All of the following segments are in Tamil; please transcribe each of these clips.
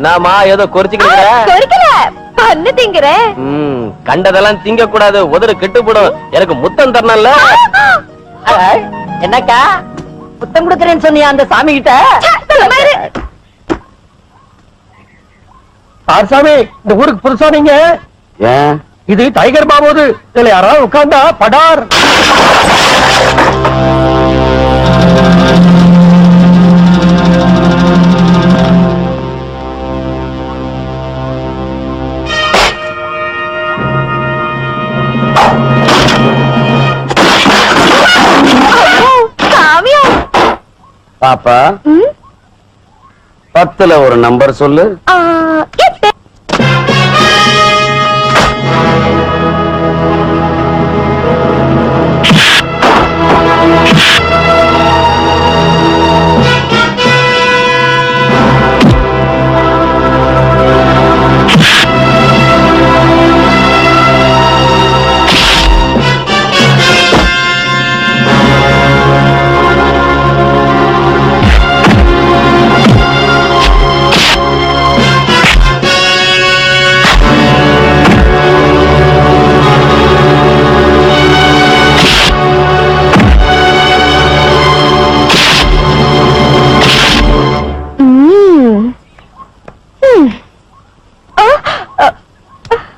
நாமா ஏதோ கொறிக்கல பண்ணு திங்கறேன். கண்டதெல்லாம் திங்க கூடாது, உதடு கெட்டு போடும். எனக்கு முத்தம் தரணும்ல. என்னக்கா முத்தம் கொடுக்கறேன்னு சொன்னியா அந்த சாமி கிட்ட? சாமி, இந்த ஊருக்கு புதுசா நீங்க? இது டைகர் பாபோது. இதுல யாராவது உட்கார்ந்தா படார். பாப்பா, 10ல ஒரு நம்பர் சொல்லு. 8.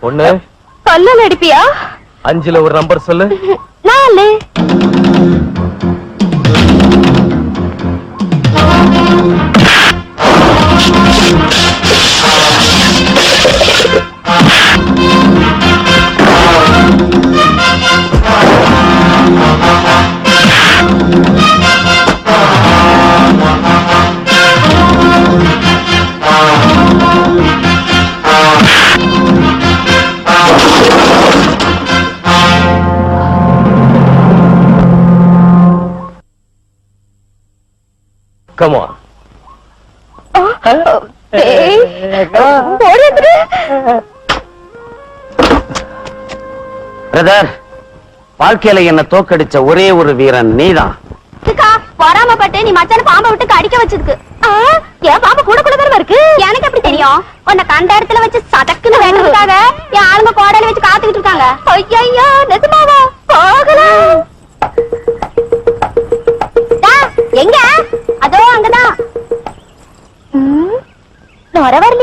ஒண்ணு பல்ல அடிப்பியா? 5ல ஒரு நம்பர் சொல்லு. 4. Come on. பிரதர், வாழ்க்கையில என்ன தோக்கடிச்ச ஒரே ஒரு வீரன் நீதான். பொறாமப்பட்டு நீ மச்சான பாம்பை விட்டு கடிக்க வச்சிருக்கு. என் பாம்பு கூட கூட தானே இருக்கு. எனக்கு எப்படி தெரியும்? உன்னை கண்ட இடத்துல வச்சு சதக்குன்னு வேண்டதுக்காக என் ஆளுங்க கோடையில வச்சு காத்துக்கிட்டு இருக்காங்க. ஐயா, நிஜமாவா? போகலாம். எங்க? அதோ அங்கதான். நொர வரல.